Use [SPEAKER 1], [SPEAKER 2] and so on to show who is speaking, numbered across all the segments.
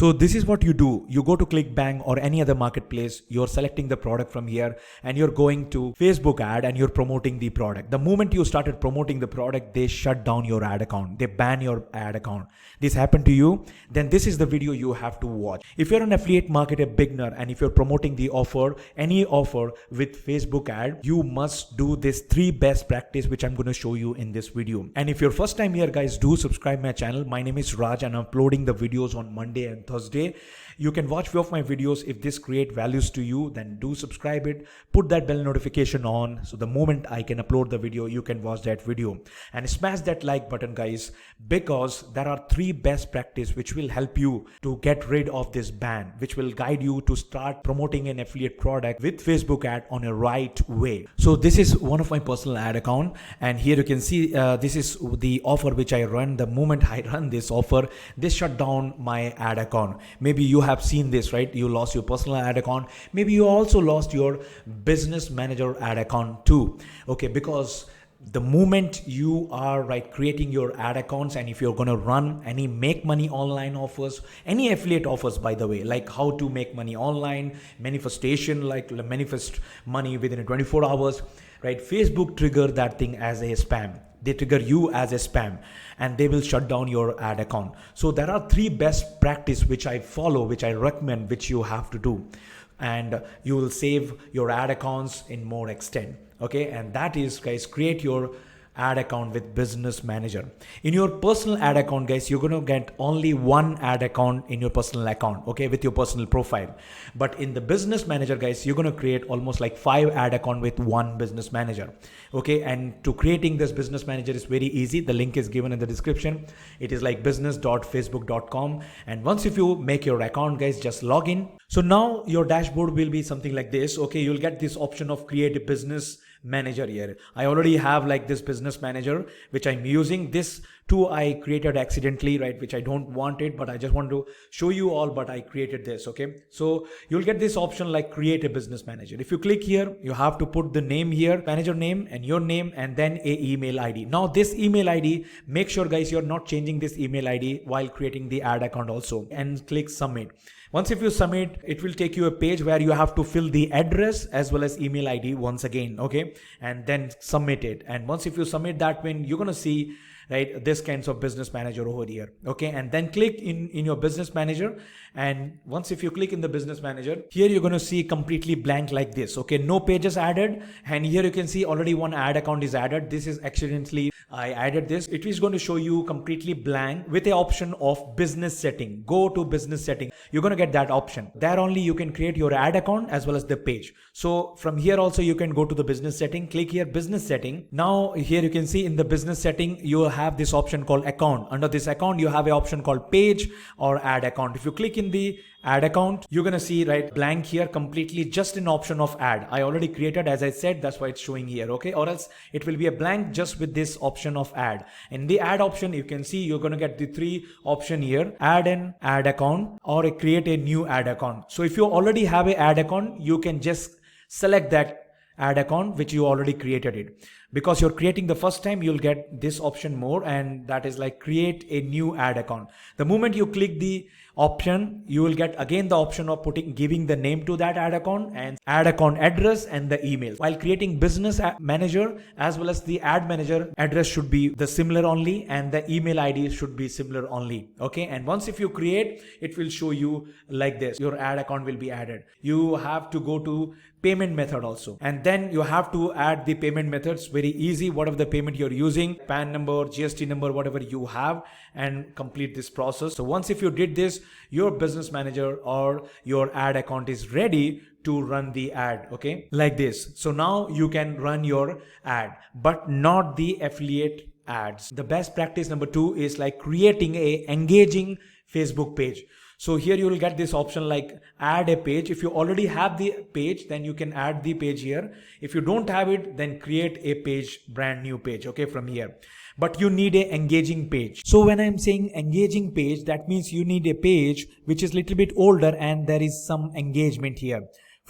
[SPEAKER 1] So this is what you do. You go to ClickBank or any other marketplace, you're selecting the product from here and you're going to Facebook ad and you're promoting the product. The moment you started promoting the product, they shut down your ad account. They ban your ad account. This happened to you, then this is the video you have to watch. If you're an affiliate marketer beginner and if you're promoting the offer, any offer with Facebook ad, you must do this 3 best practice which I'm going to show you in this video. And if you're first time here guys, do subscribe my channel. My name is Raj and I'm uploading the videos on Monday and Thursday. You can watch few of my videos. If this create values to you, then do subscribe it, put that bell notification on, so the moment I can upload the video, you can watch that video, and smash that like button guys, because there are 3 best practice which will help you to get rid of this ban, which will guide you to start promoting an affiliate product with Facebook ad on a right way. So this is one of my personal ad account, and here you can see this is the offer which I run. The moment I run this offer, this shut down my ad account. Maybe you have seen this, right? You lost your personal ad account. Maybe you also lost your business manager ad account too. Okay, because the moment you are creating your ad accounts, and if you're going to run any make money online offers, any affiliate offers, by the way, like how to make money online, manifestation, like manifest money within 24 hours, right? Facebook trigger that thing as a spam. They trigger you as a spam and they will shut down your ad account. So there are 3 best practice which I follow, which I recommend, which you have to do, and you will save your ad accounts in more extent. Okay, and that is guys, create your ad account with Business Manager. In your personal ad account guys, you're going to get only 1 ad account in your personal account, okay, with your personal profile. But in the Business Manager guys, you're going to create almost like 5 ad account with 1 Business Manager. Okay, and to creating this Business Manager is very easy. The link is given in the description. It is like business.facebook.com, and once if you make your account guys, just log in. So now your dashboard will be something like this. Okay, you'll get this option of create a business manager here. I already have like this business manager which I'm using. This too I created accidentally, right, which I don't want it, but I just want to show you all, but I created this. Okay, so you'll get this option like create a business manager. If you click here, you have to put the name here, manager name and your name, and then a email ID. Now this email ID, make sure guys you're not changing this email ID while creating the ad account also, and click submit. Once if you submit, it will take you a page where you have to fill the address as well as email ID once again, okay, and then submit it. And once if you submit that, when you're gonna see right this kinds of business manager over here. Okay, and then click in your business manager, and once if you click in the business manager, here you're going to see completely blank like this. Okay, no pages added, and here you can see already 1 ad account is added. This is accidentally I added this. It is going to show you completely blank with the option of business setting. Go to business setting, you're going to get that option. There only you can create your ad account as well as the page. So from here also you can go to the business setting, click here business setting. Now here you can see in the business setting you have this option called account. Under this account you have an option called page or ad account. If you click in the ad account, you're gonna see right blank here, completely just an option of ad. I already created, as I said, that's why it's showing here. Okay, or else it will be a blank just with this option of ad. In the ad option you can see you're gonna get the 3 option here: add an ad account or create a new ad account. So if you already have an ad account, you can just select that ad account which you already created it. Because you're creating the first time, you'll get this option more, and that is like create a new ad account. The moment you click the option, you will get again the option of giving the name to that ad account and ad account address and the email. While creating business manager as well as the ad manager, address should be the similar only and the email ID should be similar only. Okay, and once if you create, it will show you like this. Your ad account will be added. You have to go to payment method also, and then you have to add the payment methods. Very easy, whatever the payment you're using, PAN number, GST number, whatever you have, and complete this process. So once if you did this, your business manager or your ad account is ready to run the ad. Okay, like this. So now you can run your ad, but not the affiliate ads. The best practice number 2 is like creating a engaging Facebook page. So here you will get this option like add a page. If you already have the page, then you can add the page here. If you don't have it, then create a page, brand new page, okay, from here. But you need a engaging page. So when I'm saying engaging page, that means you need a page which is a little bit older and there is some engagement here.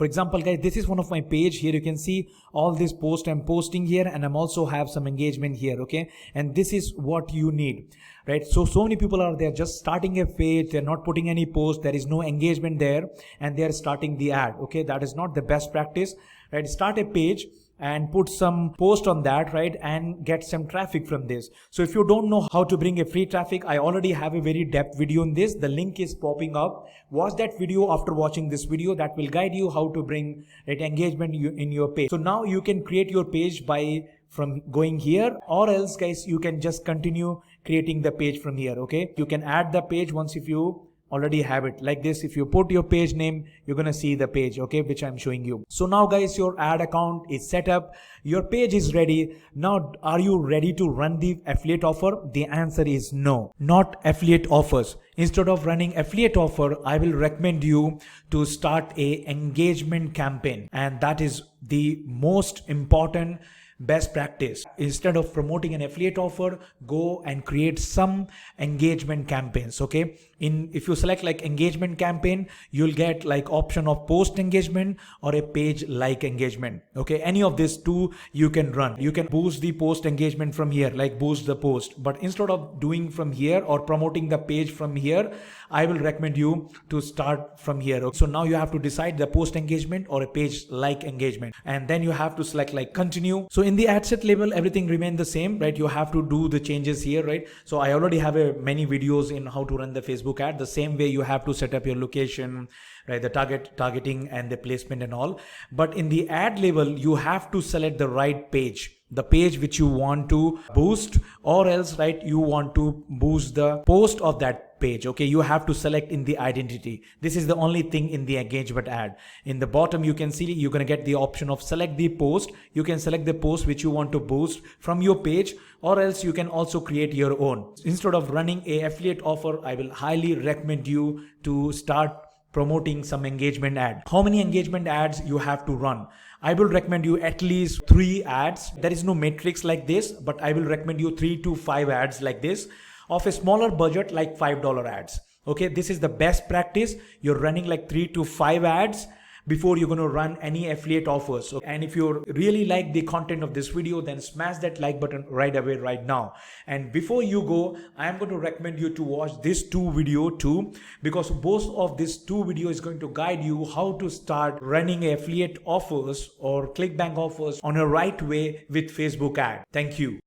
[SPEAKER 1] For example, guys, this is one of my page. Here you can see all this post I'm posting here, and I'm also have some engagement here. Okay, and this is what you need, right? So many people are there just starting a page, they're not putting any post, there is no engagement there, and they're starting the ad. Okay, that is not the best practice, right? Start a page and put some post on that, right, and get some traffic from this. So if you don't know how to bring a free traffic, I already have a very depth video on this. The link is popping up. Watch that video after watching this video. That will guide you how to bring that engagement in your page. So now you can create your page by from going here, or else guys you can just continue creating the page from here. Okay, you can add the page once if you already have it like this. If you put your page name, you're gonna see the page, okay, which I'm showing you. So now guys, your ad account is set up, your page is ready. Now are you ready to run the affiliate offer? The answer is no, not affiliate offers. Instead of running affiliate offer, I will recommend you to start a engagement campaign, and that is the most important best practice. Instead of promoting an affiliate offer, go and create some engagement campaigns. Okay, if you select like engagement campaign, you'll get like option of post engagement or a page like engagement. Okay, any of these two you can run. You can boost the post engagement from here, like boost the post, but instead of doing from here or promoting the page from here, I will recommend you to start from here. So now you have to decide the post engagement or a page like engagement, and then you have to select like continue. So in the ad set level, everything remain the same, right? You have to do the changes here, right? So I already have many videos in how to run the Facebook ad. The same way you have to set up your location, right? The targeting and the placement and all. But in the ad level, you have to select the right page, the page which you want to boost, or else, right, you want to boost the post of that page. Okay, you have to select in the identity. This is the only thing in the engagement ad. In the bottom you can see you're going to get the option of select the post. You can select the post which you want to boost from your page, or else you can also create your own. Instead of running a affiliate offer, I will highly recommend you to start promoting some engagement ad. How many engagement ads you have to run? I will recommend you at least 3 ads. There is no matrix like this, but I will recommend you 3 to 5 ads like this of a smaller budget, like $5 ads. Okay, this is the best practice. You're running like 3 to 5 ads before you're going to run any affiliate offers. And if you really like the content of this video, then smash that like button right away right now. And before you go, I'm going to recommend you to watch this 2 video too, because both of these 2 videos is going to guide you how to start running affiliate offers or ClickBank offers on a right way with Facebook ad. Thank you.